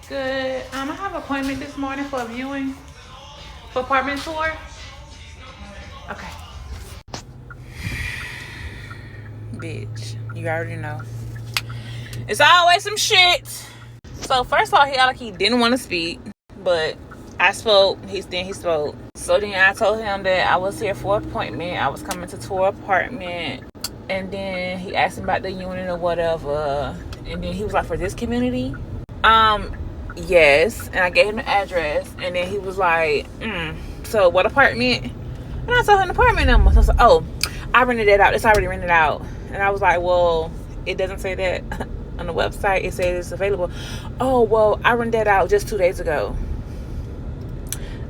Good. I have an appointment this morning for a viewing for apartment tour. Okay. Bitch, you already know. It's always some shit. So first of all, he act like he didn't want to speak, but I spoke. He spoke. So then I told him that I was here for an appointment. I was coming to tour apartment, and then he asked me about the unit or whatever, and then he was like, for this community? Yes. And I gave him the address, and then he was like, so what apartment? And I told him the apartment number. So I was like, oh, I rented that out. It's already rented out. And I was like, well, it doesn't say that on the website. It says it's available. Oh, well, I rented that out just 2 days ago.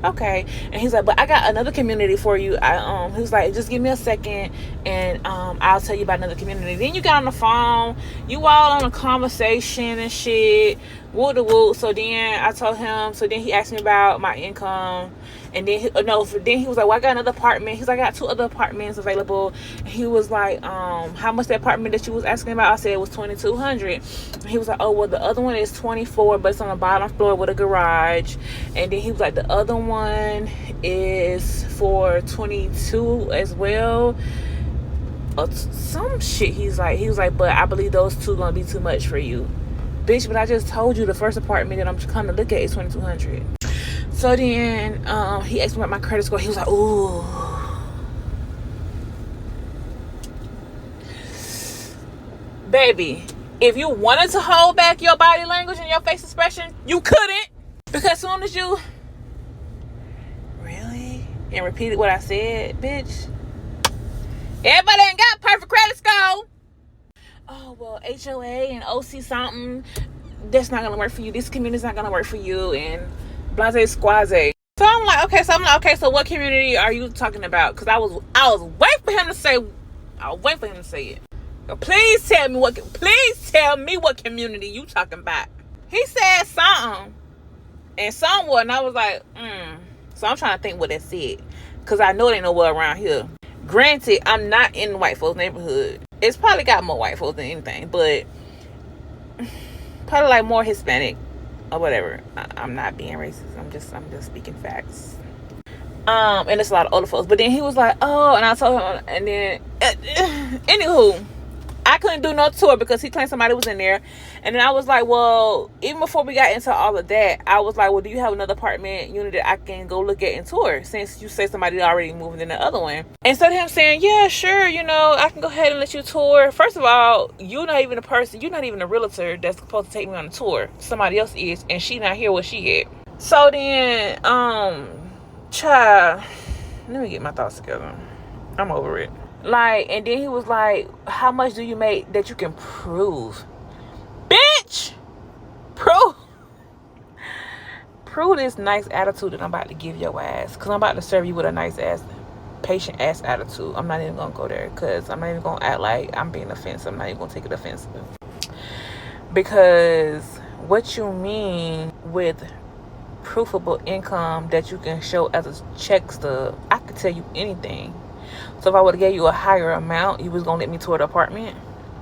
Okay. And he's like, but I got another community for you. He was like, just give me a second, and I'll tell you about another community. Then you got on the phone, you all on a conversation and shit, woo the woo. So then I told him. So then he asked me about my income, and then he was like, well, I got another apartment. He's like, I got 2 other apartments available. And he was like, how much the apartment that you was asking about? I said it was $2,200. He was like, oh, well, the other one is 24, but it's on the bottom floor with a garage. And then he was like, the other one is for 22 as well. Some shit. He was like, but I believe those 2 gonna be too much for you, bitch. But I just told you the first apartment that I'm coming to look at is $2,200. So then he asked me about my credit score. He was like, ooh. Baby, if you wanted to hold back your body language and your face expression, you couldn't. Because as soon as you really and repeated what I said, bitch, everybody ain't got perfect credit score. Oh, well, HOA and OC something, that's not going to work for you. This community's not going to work for you. And blase squaze. So I'm like, okay, so what community are you talking about? Because I was waiting for him to say, it. Please tell me what community you talking about. He said something and somewhere, and I was like, So I'm trying to think what that said, because I know they know what around here. Granted, I'm not in white folks' neighborhood. It's probably got more white folks than anything, but probably like more Hispanic or whatever. I'm not being racist. I'm just speaking facts. And it's a lot of older folks. But then he was like, oh, and I told him, and then anywho, I couldn't do no tour because he claimed somebody was in there. And then I was like, well, even before we got into all of that, I was like, well, do you have another apartment unit that I can go look at and tour, since you say somebody already moving in the other one? Instead of him saying, yeah, sure, I can go ahead and let you tour. First of all, you're not even a realtor that's supposed to take me on a tour. Somebody else is, and she not here where she at. So then, child, let me get my thoughts together. I'm over it. Like, and then he was like, how much do you make that you can prove? Bitch! Prove this nice attitude that I'm about to give your ass. Because I'm about to serve you with a nice ass, patient ass attitude. I'm not even going to go there, because I'm not even going to act like I'm being offensive. I'm not even going to take it offensive. Because what you mean with proofable income that you can show as a check stub, I could tell you anything. So if I would have gave you a higher amount, you was going to let me tour the apartment?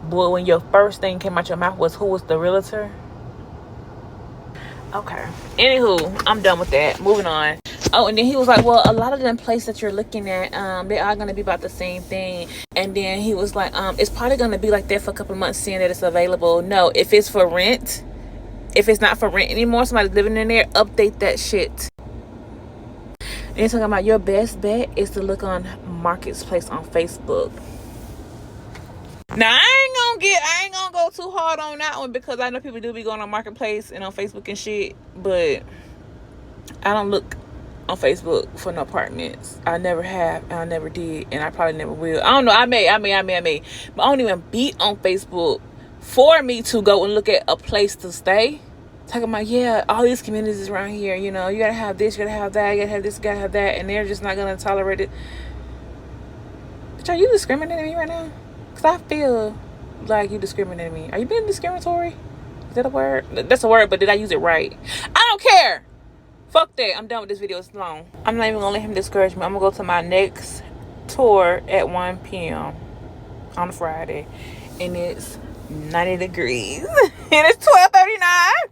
Boy, when your first thing came out your mouth was, who was the realtor? Okay. Anywho, I'm done with that. Moving on. Oh, and then he was like, well, a lot of them places that you're looking at, they are going to be about the same thing. And then he was like, it's probably going to be like that for a couple of months, seeing that it's available. No, if it's for rent, if it's not for rent anymore, somebody's living in there, update that shit. And he's talking about your best bet is to look on Marketplace on Facebook. Now, I ain't gonna go too hard on that one, because I know people do be going on Marketplace and on Facebook and shit, but I don't look on Facebook for no apartments. I never have, and I never did, and I probably never will. I don't know, I may, but I don't even be on Facebook for me to go and look at a place to stay. Talking about, yeah, all these communities around here, you gotta have this, you gotta have that, you gotta have this, you gotta have that, and they're just not gonna tolerate it. Bitch, are you discriminating me right now? Because I feel like you discriminating me. Are you being discriminatory? Is that a word? That's a word, but did I use it right? I don't care. Fuck that. I'm done with this video. It's long. I'm not even gonna let him discourage me. I'm gonna go to my next tour at 1 p.m. on Friday, and it's 90 degrees and it's 12:39.